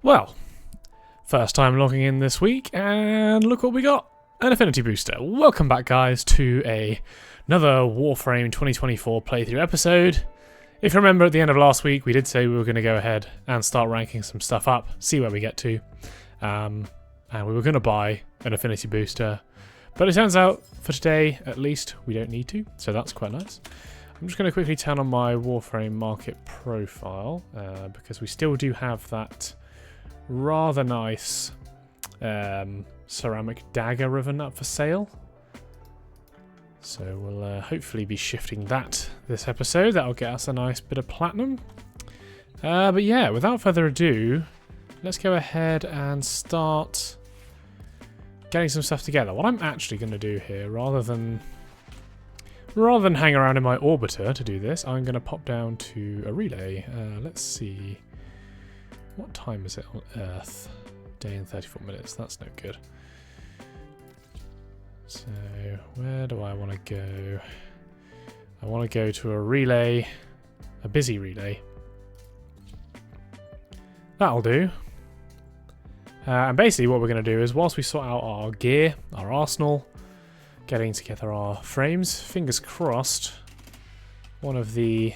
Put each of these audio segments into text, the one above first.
Well, first time logging in this week, and look what we got. An affinity booster. Welcome back, guys, to another Warframe 2024 playthrough episode. If you remember, at the end of last week, we did say we were going to go ahead and start ranking some stuff up, see where we get to. And we were going to buy an affinity booster. But it turns out, for today, at least, we don't need to. So that's quite nice. I'm just going to quickly turn on my Warframe market profile, because we still do have that rather nice ceramic dagger ribbon up for sale. So we'll hopefully be shifting that this episode. That'll get us a nice bit of platinum. But yeah, without further ado, let's go ahead and start getting some stuff together. What I'm actually going to do here, rather than hang around in my orbiter to do this, I'm going to pop down to a relay. Let's see. What time is it on Earth? Day and 34 minutes. That's no good. So, where do I want to go? I want to go to a relay. A busy relay. That'll do. And basically what we're going to do is, whilst we sort out our gear, our arsenal, getting together our frames, fingers crossed, one of the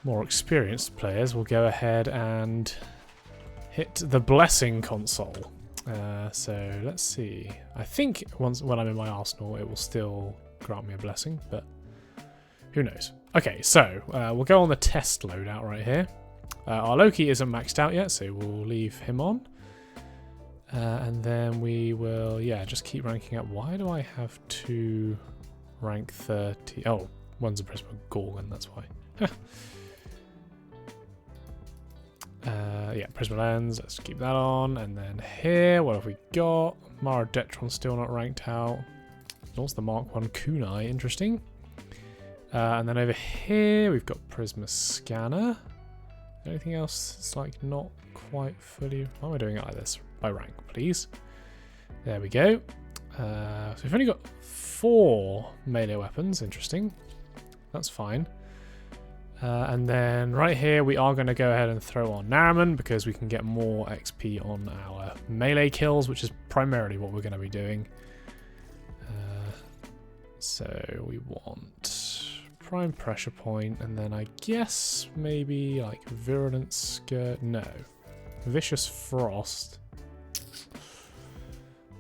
more experienced players will go ahead and hit the blessing console. So let's see. I think when I'm in my arsenal, it will still grant me a blessing, but who knows? Okay, so we'll go on the test loadout right here. Our Loki isn't maxed out yet, so we'll leave him on. And then we will, just keep ranking up. Why do I have two rank 30? Oh, one's a Prisma Gorgon, that's why. Prisma Lens, let's keep that on. And then here, what have we got? Mara Detron still not ranked out. What's the Mark 1 Kunai? Interesting. And then over here, we've got Prisma Scanner. Anything else that's like not quite fully... Why am I doing it like this? By rank, please. There we go. So we've only got 4 melee weapons. Interesting. That's fine. And then right here, we are going to go ahead and throw on Nariman because we can get more XP on our melee kills, which is primarily what we're going to be doing. So we want Prime Pressure Point, and then I guess maybe like Virulent Skirt. No. Vicious Frost.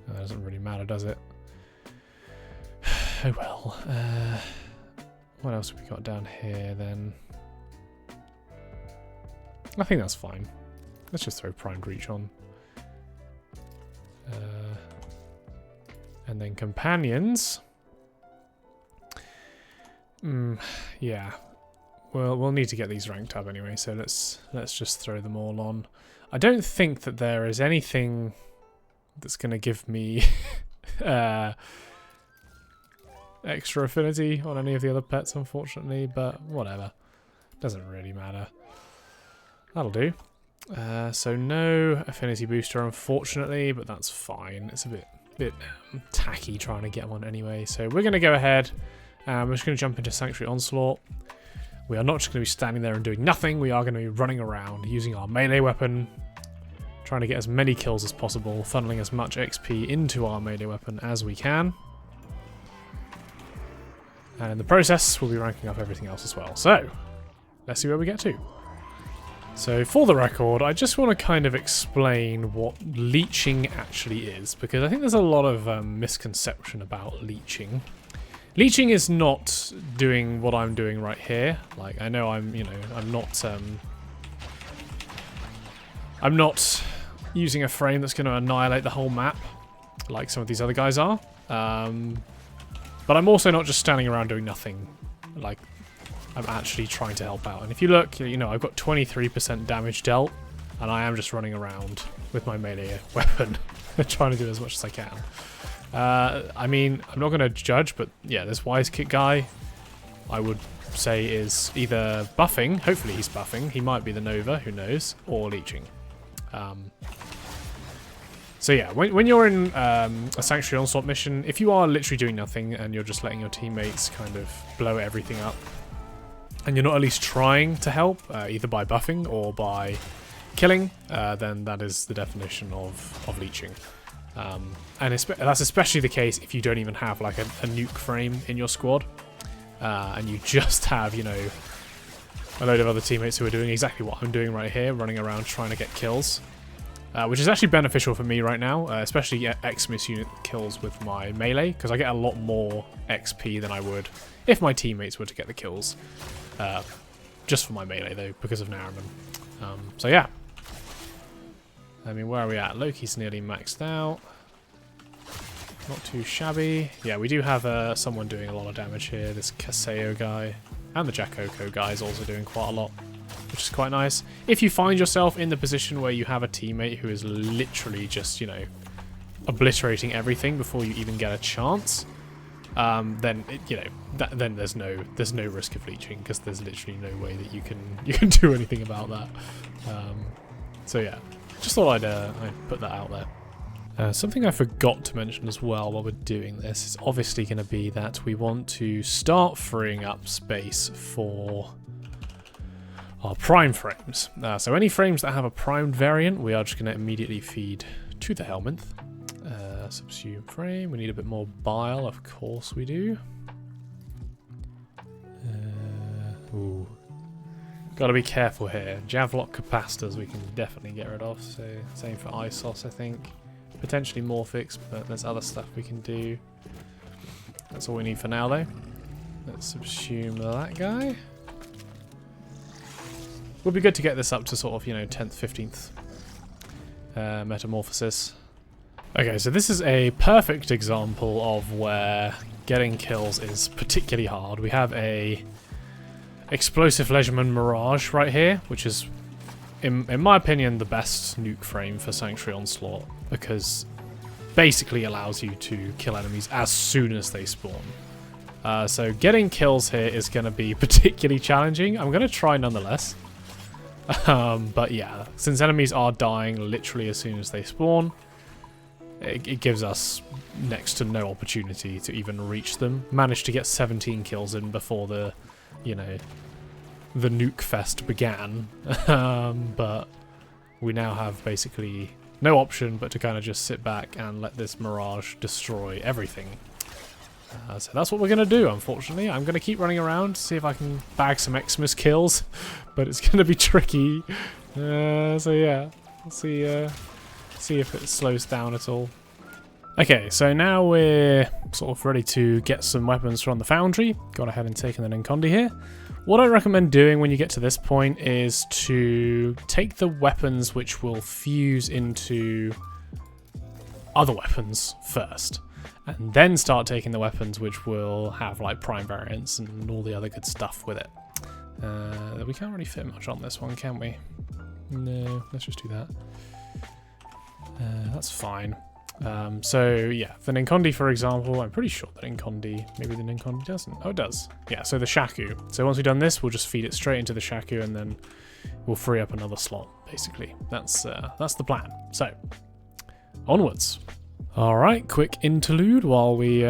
That doesn't really matter, does it? Oh well. What else have we got down here then? I think that's fine. Let's just throw Primed Reach on. And then Companions. Yeah. Well, we'll need to get these ranked up anyway, so let's just throw them all on. I don't think that there is anything that's going to give me extra affinity on any of the other pets, unfortunately, but whatever. Doesn't really matter. That'll do. So no affinity booster, unfortunately, but that's fine. It's a bit tacky trying to get one anyway. So we're going to go ahead. We're just going to jump into Sanctuary Onslaught. We are not just going to be standing there and doing nothing. We are going to be running around using our melee weapon, trying to get as many kills as possible, funneling as much XP into our melee weapon as we can. And in the process, we'll be ranking up everything else as well. So, let's see where we get to. So, for the record, I just want to kind of explain what leeching actually is, because I think there's a lot of misconception about leeching. Leeching is not doing what I'm doing right here. Like, I know I'm not using a frame that's going to annihilate the whole map, like some of these other guys are. But I'm also not just standing around doing nothing. Like, I'm actually trying to help out. And if you look, I've got 23% damage dealt, and I am just running around with my melee weapon, trying to do as much as I can. I mean, I'm not going to judge, but yeah, this Wise Kick guy, I would say is either buffing, hopefully he's buffing, he might be the Nova, who knows, or leeching. So yeah, when you're in a Sanctuary Onslaught mission, if you are literally doing nothing and you're just letting your teammates kind of blow everything up, and you're not at least trying to help, either by buffing or by killing, then that is the definition of leeching. And that's especially the case if you don't even have like a nuke frame in your squad, and you just have, you know, a load of other teammates who are doing exactly what I'm doing right here, running around trying to get kills. Which is actually beneficial for me right now, especially Xmas unit kills with my melee, because I get a lot more XP than I would if my teammates were to get the kills. Just for my melee though, because of Nariman. So yeah. I mean, where are we at? Loki's nearly maxed out. Not too shabby. Yeah, we do have someone doing a lot of damage here. This Kaseo guy. And the Jakoko guy is also doing quite a lot, which is quite nice. If you find yourself in the position where you have a teammate who is literally just, you know, obliterating everything before you even get a chance, then you know, then there's no risk of leeching, because there's literally no way that you can do anything about that. So yeah, just thought I'd put that out there. Something I forgot to mention as well while we're doing this is obviously going to be that we want to start freeing up space for our prime frames. So any frames that have a primed variant, we are just going to immediately feed to the Helminth. Subsume frame, we need a bit more bile, of course we do. Ooh. Gotta be careful here. Javlock capacitors we can definitely get rid of, so same for Isos I think. Potentially Morphix, but there's other stuff we can do. That's all we need for now though. Let's subsume that guy. Would be good to get this up to sort of, you know, 10th, 15th metamorphosis. Okay, so this is a perfect example of where getting kills is particularly hard. We have a Explosive Legion Mirage right here, which is, in my opinion, the best nuke frame for Sanctuary Onslaught, because basically allows you to kill enemies as soon as they spawn. So getting kills here is going to be particularly challenging. I'm going to try nonetheless. But yeah, since enemies are dying literally as soon as they spawn, it gives us next to no opportunity to even reach them. Managed to get 17 kills in before the, you know, the nuke fest began. But we now have basically no option but to kind of just sit back and let this Mirage destroy everything. So that's what we're going to do, unfortunately. I'm going to keep running around, see if I can bag some Xmas kills, but it's going to be tricky. So yeah, we'll see if it slows down at all. Okay, so now we're sort of ready to get some weapons from the foundry. Gone ahead and taken the Ninkondi here. What I recommend doing when you get to this point is to take the weapons which will fuse into other weapons first, and then start taking the weapons which will have like prime variants and all the other good stuff with it. We can't really fit much on this one, can we? No, let's just do that. That's fine. So yeah, the Ninkondi, for example, I'm pretty sure the Ninkondi, maybe the Ninkondi doesn't. Oh, it does. Yeah, so the Shaku. So once we've done this, we'll just feed it straight into the Shaku, and then we'll free up another slot, basically. That's the plan. So, onwards. All right, quick interlude while we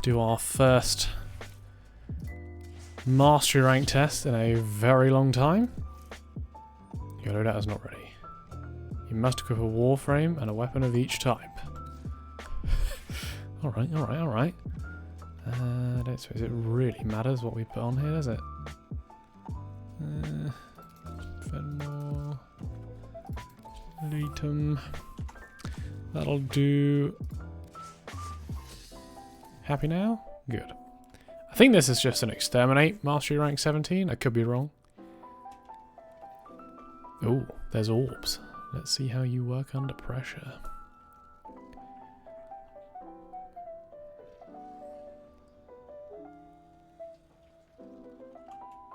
do our first mastery rank test in a very long time. Your loadout is not ready. You must equip a Warframe and a weapon of each type. Alright. I don't suppose it really matters what we put on here, does it? Fenmore. Leetum. That'll do. Happy now? Good. I think this is just an Exterminate Mastery Rank 17. I could be wrong. Oh, there's orbs. Let's see how you work under pressure.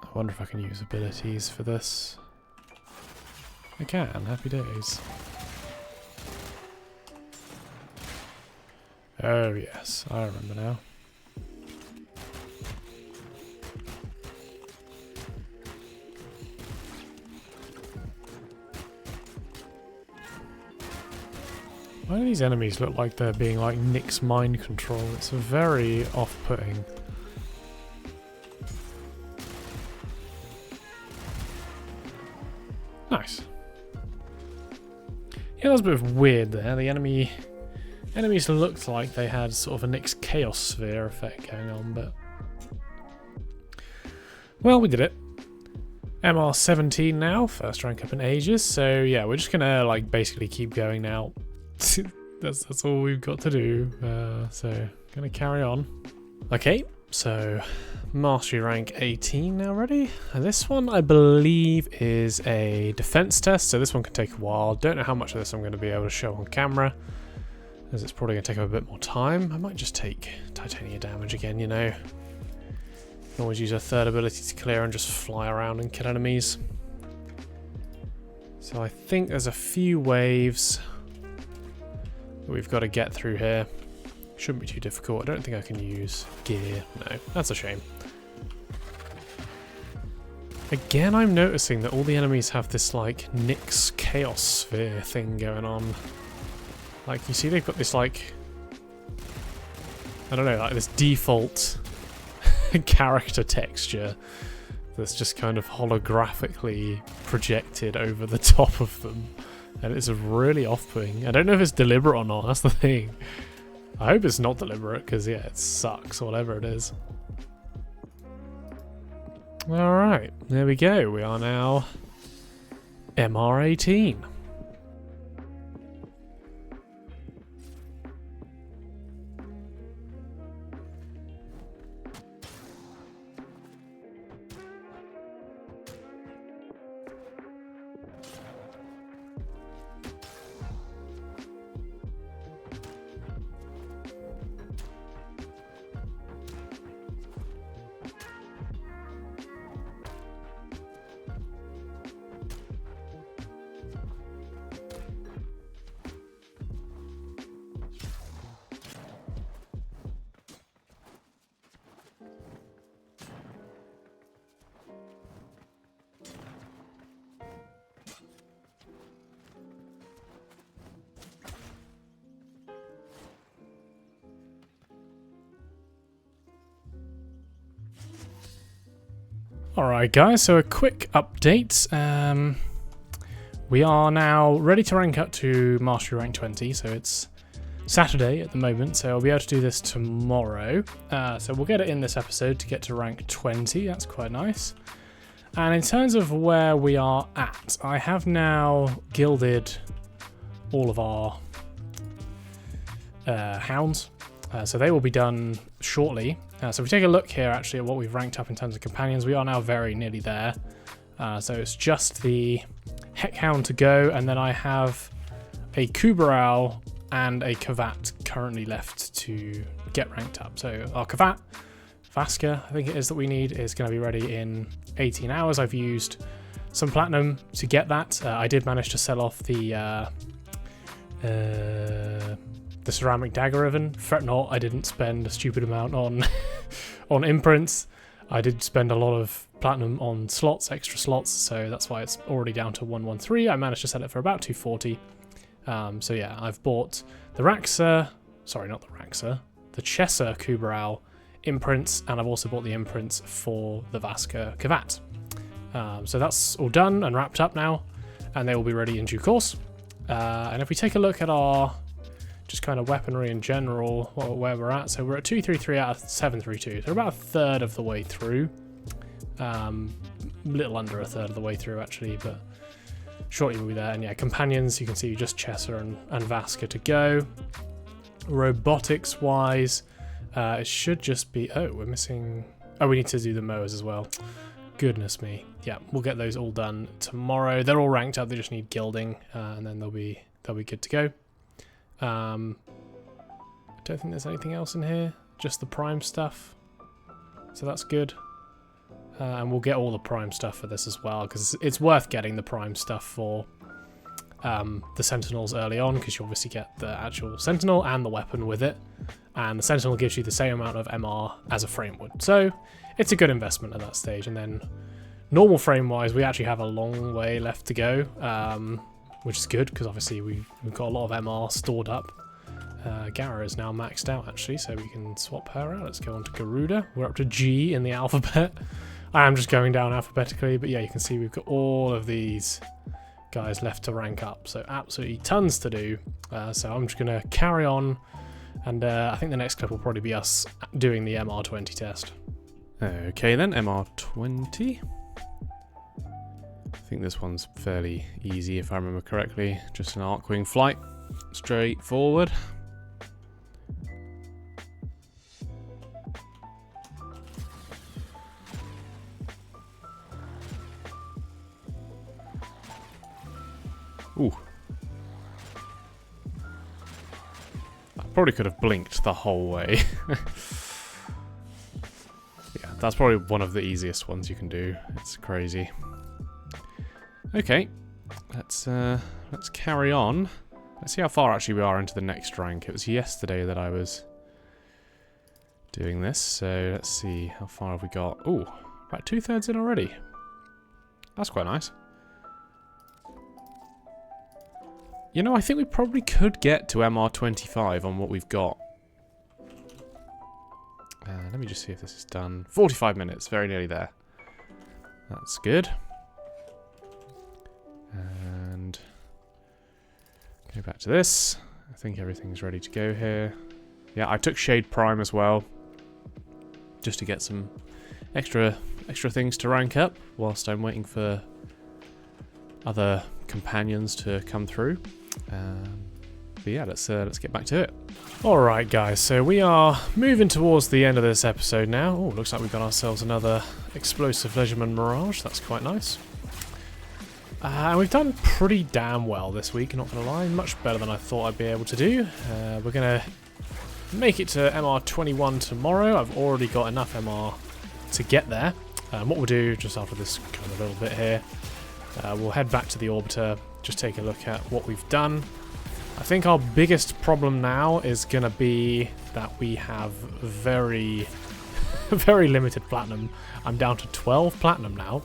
I wonder if I can use abilities for this. I can, happy days. Oh yes, I remember now. Why do these enemies look like they're being like Nick's mind control? It's very off-putting. Nice. Yeah, that was a bit of weird there. The enemies looked like they had sort of a Nyx Chaos Sphere effect going on, but... Well, we did it. MR17 now, first rank up in ages, so yeah, we're just gonna like basically keep going now. that's all we've got to do, so gonna carry on. Okay, so Mastery rank 18 now ready. And this one I believe is a defense test, so this one can take a while. Don't know how much of this I'm going to be able to show on camera, as it's probably going to take up a bit more time. I might just take titania damage again, you know. Can always use a third ability to clear and just fly around and kill enemies. So I think there's a few waves that we've got to get through here. Shouldn't be too difficult. I don't think I can use gear. No, that's a shame. Again, I'm noticing that all the enemies have this like Nyx Chaos Sphere thing going on. Like, you see they've got this like, I don't know, like this default character texture that's just kind of holographically projected over the top of them, and it's really off-putting. I don't know if it's deliberate or not, that's the thing. I hope it's not deliberate, because yeah, it sucks, whatever it is. Alright, there we go, we are now MR18. Alright guys, so a quick update. We are now ready to rank up to Mastery rank 20, so it's Saturday at the moment, so I'll be able to do this tomorrow. So we'll get it in this episode to get to rank 20, that's quite nice. And in terms of where we are at, I have now gilded all of our hounds. So they will be done shortly. So if we take a look here actually at what we've ranked up in terms of companions, we are now very nearly there. So it's just the Heckhound to go, and then I have a Kubarao and a Kavat currently left to get ranked up. So our Kavat, Vaska, I think it is that we need, is going to be ready in 18 hours. I've used some platinum to get that. I did manage to sell off the ceramic dagger ribbon. Fret not, I didn't spend a stupid amount on on imprints. I did spend a lot of platinum on slots, extra slots, so that's why it's already down to 113. I managed to sell it for about 240. So yeah, I've bought the Raxa, sorry, not the Raxa, the Chesser Kubarao imprints, and I've also bought the imprints for the Vaska Kavat. So that's all done and wrapped up now, and they will be ready in due course. And if we take a look at our just kind of weaponry in general, where we're at, so we're at 233 out of 732, so we're about a third of the way through. Little under a third of the way through actually, but shortly we'll be there. And yeah, companions, you can see just Chesser and Vaska to go. Robotics wise, it should just be, oh, we're missing, oh, we need to do the mowers as well. Goodness me. Yeah, we'll get those all done tomorrow. They're all ranked up, they just need gilding, and then they'll be good to go. I don't think there's anything else in here, just the prime stuff, so that's good. And we'll get all the prime stuff for this as well, because it's worth getting the prime stuff for the Sentinels early on, because you obviously get the actual Sentinel and the weapon with it, and the Sentinel gives you the same amount of MR as a frame would, so it's a good investment at that stage. And then normal frame wise, we actually have a long way left to go, which is good, because obviously we've got a lot of MR stored up. Gara is now maxed out actually, so we can swap her out. Let's go on to Garuda. We're up to G in the alphabet. I am just going down alphabetically, but yeah, you can see we've got all of these guys left to rank up, so absolutely tons to do. So I'm just going to carry on, and I think the next clip will probably be us doing the MR20 test. Okay then, MR20. I think this one's fairly easy if I remember correctly. Just an Arcwing flight, straight forward. Ooh. I probably could have blinked the whole way. Yeah, that's probably one of the easiest ones you can do. It's crazy. Okay, let's carry on. Let's see how far actually we are into the next rank. It was yesterday that I was doing this, so let's see how far have we got. Ooh, about 2/3 in already. That's quite nice. You know, I think we probably could get to MR25 on what we've got. Let me just see if this is done. 45 minutes, very nearly there. That's good. And go back to this. I think everything's ready to go here. Yeah, I took Shade Prime as well, just to get some extra things to rank up whilst I'm waiting for other companions to come through. But yeah, let's get back to it. Alright guys, so we are moving towards the end of this episode now. Oh, looks like we've got ourselves another Explosive Leisureman Mirage. That's quite nice. And we've done pretty damn well this week, not gonna lie. Much better than I thought I'd be able to do. We're gonna make it to MR21 tomorrow. I've already got enough MR to get there. What we'll do just after this kind of little bit here, we'll head back to the orbiter, just take a look at what we've done. I think our biggest problem now is going to be that we have very limited platinum. I'm down to 12 platinum now.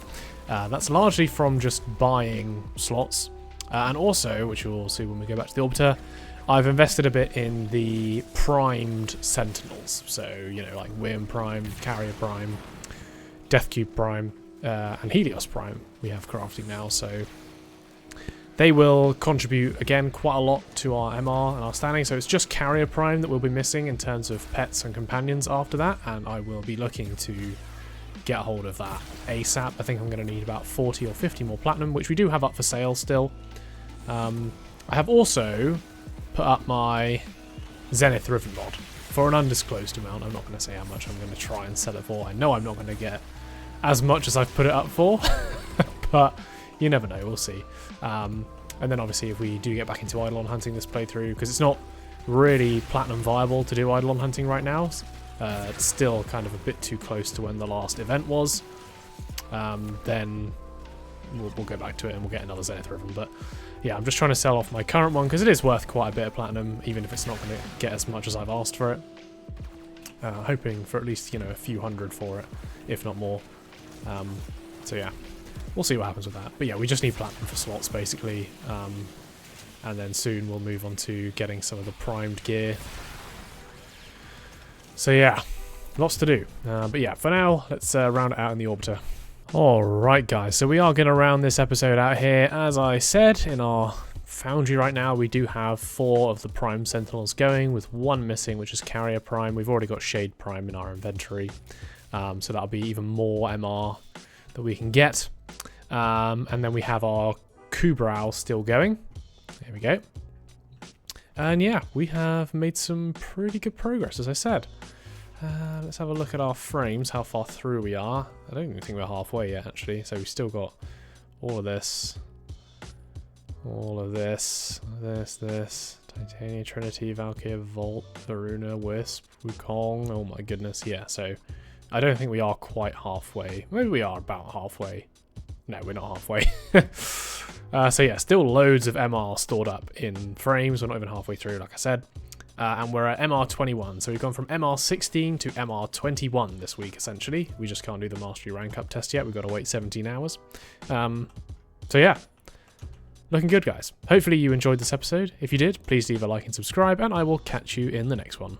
That's largely from just buying slots. And also, which you'll see when we go back to the orbiter, I've invested a bit in the primed sentinels. So, you know, like Wyrm Prime, Carrier Prime, Death Cube Prime, and Helios Prime we have crafting now. So they will contribute, again, quite a lot to our MR and our standing. So it's just Carrier Prime that we'll be missing in terms of pets and companions after that. And I will be looking to get a hold of that ASAP. I think I'm going to need about 40 or 50 more platinum, which we do have up for sale still. I have also put up my Zenith Riven mod for an undisclosed amount. I'm not going to say how much I'm going to try and sell it for. I know I'm not going to get as much as I've put it up for, but you never know, we'll see. And then obviously if we do get back into Eidolon hunting this playthrough, because it's not really platinum viable to do Eidolon hunting right now, it's still kind of a bit too close to when the last event was, then we'll go back to it and we'll get another Zenith Riven. But yeah, I'm just trying to sell off my current one because it is worth quite a bit of platinum, even if it's not going to get as much as I've asked for it. Hoping for at least, you know, a few hundred for it, if not more. So yeah, we'll see what happens with that. But yeah, we just need platinum for slots basically, and then soon we'll move on to getting some of the primed gear. So yeah, lots to do. But yeah, for now, let's round it out in the orbiter. Alright guys, so we are going to round this episode out here. As I said, in our foundry right now, we do have 4 of the Prime Sentinels going, with 1 missing, which is Carrier Prime. We've already got Shade Prime in our inventory, so that'll be even more MR that we can get. And then we have our Kubrau still going. There we go. And yeah, we have made some pretty good progress, as I said. Let's have a look at our frames, how far through we are. I don't even think we're halfway yet, actually. So we've still got all of this, this, Titania, Trinity, Valkyrie, Volt, Varuna, Wisp, Wukong. Oh my goodness, yeah. So I don't think we are quite halfway. Maybe we are about halfway. No, we're not halfway. So yeah, still loads of MR stored up in frames. We're not even halfway through, like I said. And we're at MR21, so we've gone from MR16 to MR21 this week, essentially. We just can't do the Mastery Rank Up test yet. We've got to wait 17 hours. So yeah, looking good, guys. Hopefully you enjoyed this episode. If you did, please leave a like and subscribe, and I will catch you in the next one.